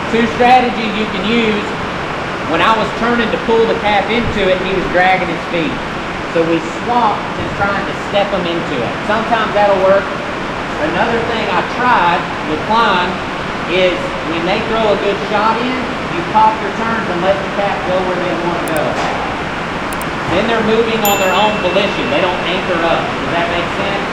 Two strategies you can use. When I was turning to pull the calf into it, he was dragging his feet. So we swapped to trying to step them into it. Sometimes that'll work. Another thing I tried with Klein is when they throw a good shot in, you pop your turns and let the calf go where they want to go. Then they're moving on their own volition. They don't anchor up. Does that make sense?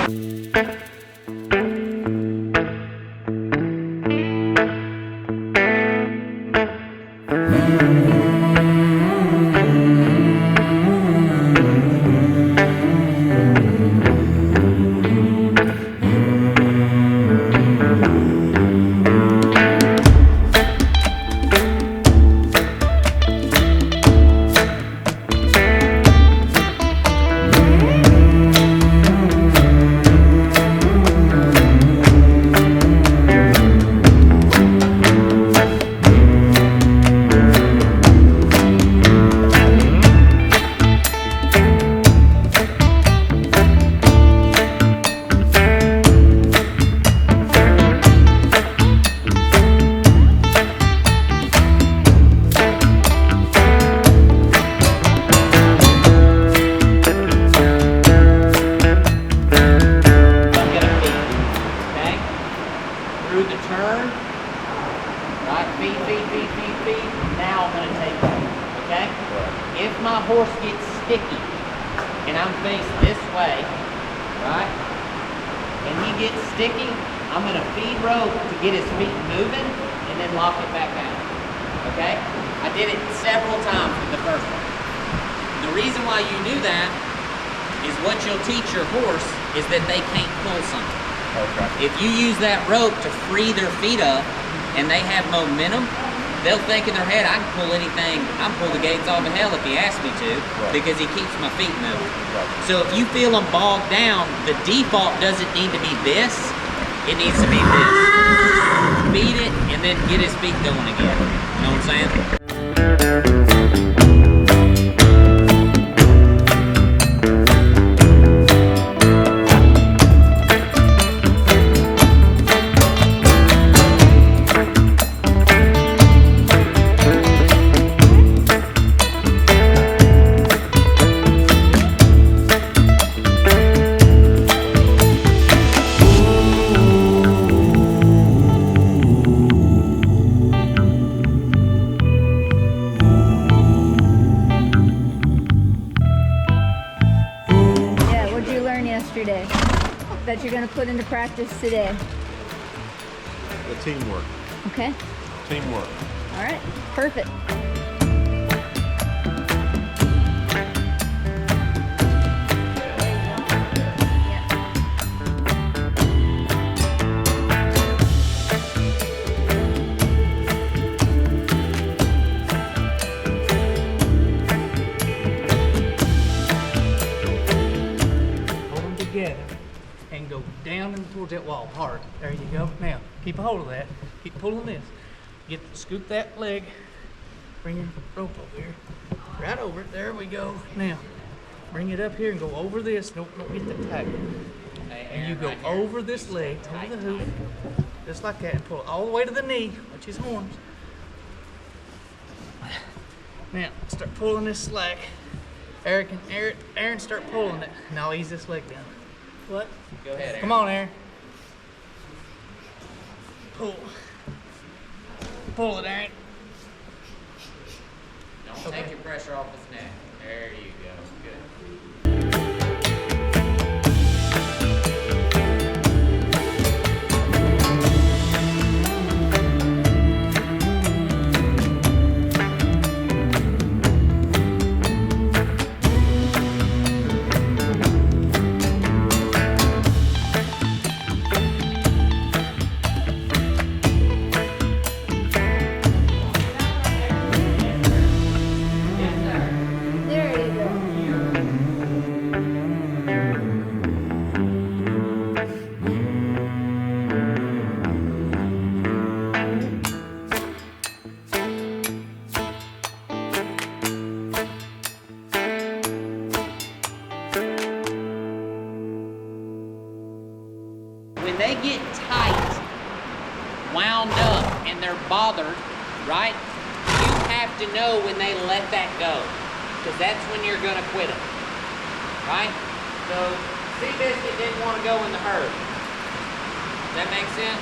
Now I'm going to take it, okay? Right. If my horse gets sticky and I'm faced this way, right, and he gets sticky, I'm going to feed rope to get his feet moving and then lock it back out, okay? I did it several times with the first one. The reason why you do that is what you'll teach your horse is that they can't pull something. Okay. If you use that rope to free their feet up and they have momentum, they'll think in their head, I can pull anything, I can pull the gates off of hell if he asks me to, right, because he keeps my feet moving. Right. So if you feel them bogged down, the default doesn't need to be this, it needs to be this. Feed it and then get his feet going again. You know what I'm saying? Yesterday that you're going to put into practice today? The teamwork. Okay. Teamwork. All right. Perfect. And go down and towards that wall hard. There you go. Now keep a hold of that. Keep pulling this. Scoop that leg. Bring your rope over here. Right over it. There we go. Now bring it up here and go over this. Don't get the tight. And you go over this leg, over the hoof, just like that, and pull it all the way to the knee. Watch his horns. Now start pulling this slack. Aaron, start pulling it, and I'll ease this leg down. What? Go ahead, Aaron. Come on, Aaron. Pull. Pull it, Aaron. Don't take your pressure off his neck. There you go. Good. When they get tight, wound up, and they're bothered, right? You have to know when they let that go, because that's when you're gonna quit them, right? So, Seabiscuit didn't want to go in the herd. Does that make sense?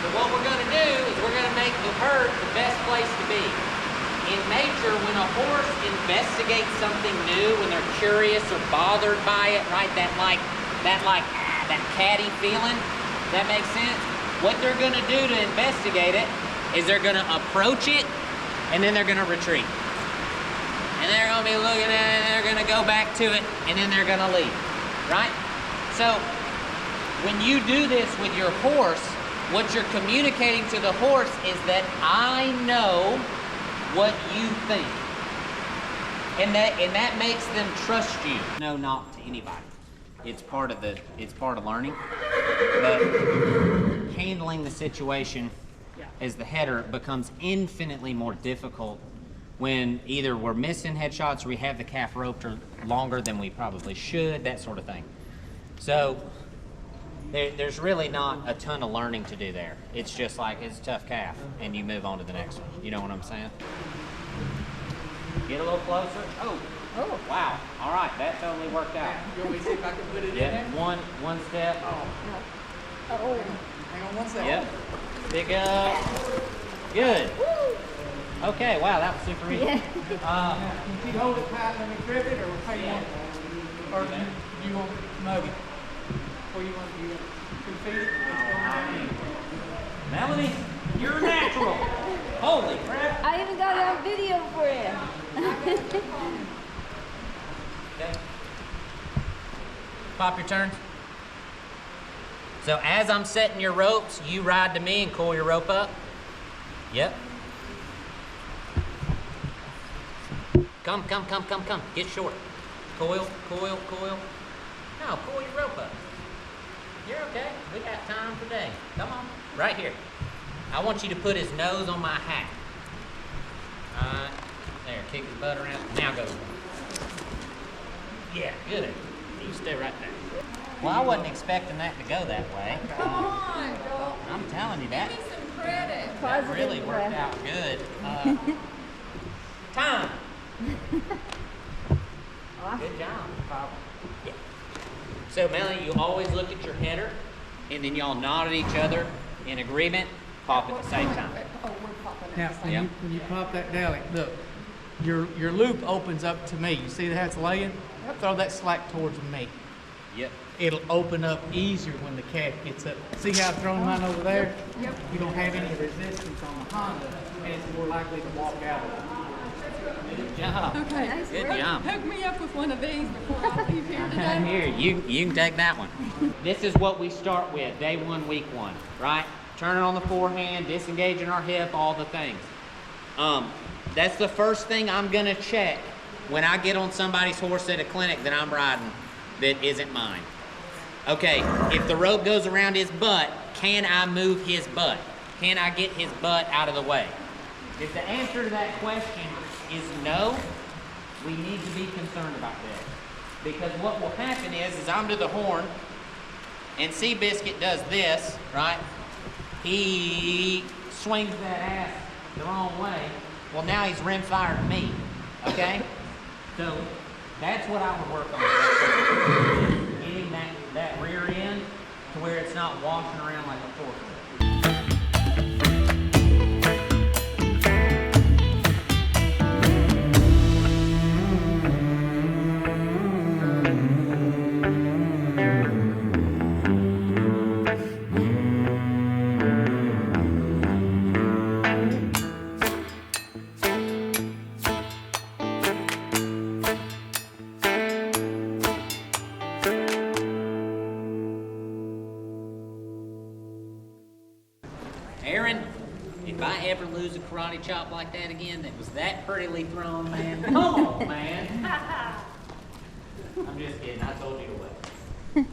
So what we're gonna do is we're gonna make the herd the best place to be. In nature, when a horse investigates something new, when they're curious or bothered by it, right? That catty feeling, does that make sense? What they're gonna do to investigate it is they're gonna approach it and then they're gonna retreat. And they're gonna be looking at it and they're gonna go back to it and then they're gonna leave, right? So when you do this with your horse, what you're communicating to the horse is that I know what you think. And that makes them trust you. No, not to anybody. It's part of learning. But handling the situation as the header becomes infinitely more difficult when either we're missing headshots or we have the calf roped or longer than we probably should, that sort of thing. So there's really not a ton of learning to do there. It's just like, it's a tough calf, and you move on to the next one. You know what I'm saying? Get a little closer. Oh, wow. All right, that totally worked out. You want me to see if I can put it in Yeah, there? one step. Oh. Hang on 1 second. Yep. Pick up. Good. Okay, wow, that was super easy. Yeah. Can you hold it tight and let me grip it, or how you want? Or do you want mug it? Or you want 2 feet? Melanie, you're natural. Holy crap. I even got it on video for you. Okay. Pop your turns. So as I'm setting your ropes, you ride to me and coil your rope up. Yep. Come. Get short. Coil. No, coil your rope up. You're okay. We got time today. Come on. Right here. I want you to put his nose on my hat. Alright. There, kick his butt around. Now go. Yeah, good. You stay right there. Well, I wasn't expecting that to go that way. Come on, Joel. I'm telling you that. Give me some credit. That really worked out good. Time. Good job. Yeah. So, Melanie, you always look at your header, and then y'all nod at each other in agreement, pop at the same time. Oh, we're popping Now, it. when you pop that dally, look, your loop opens up to me. You see how it's laying? Throw that slack towards me. Yep. It'll open up easier when the calf gets up. See how I'm throwing mine over there? Yep. You don't have any resistance on the Honda, and it's more likely to walk out of it. Good job. Okay. Good job. Hook me up with one of these before I leave here today. Here, you can take that one. This is what we start with, day 1, week 1, right? Turning on the forehand, disengaging our hip, all the things. That's the first thing I'm gonna check when I get on somebody's horse at a clinic that I'm riding that isn't mine. Okay, if the rope goes around his butt, can I move his butt? Can I get his butt out of the way? If the answer to that question is no, we need to be concerned about this. Because what will happen is I'm to the horn, and Seabiscuit does this, right? He swings that ass the wrong way. Well, now he's rim fired me, okay? So that's what I would work on. Getting that rear end to where it's not washing around like a fork. Aaron, if I ever lose a karate chop like that again that was that prettily thrown, man, come on, man. I'm just kidding. I told you to wait.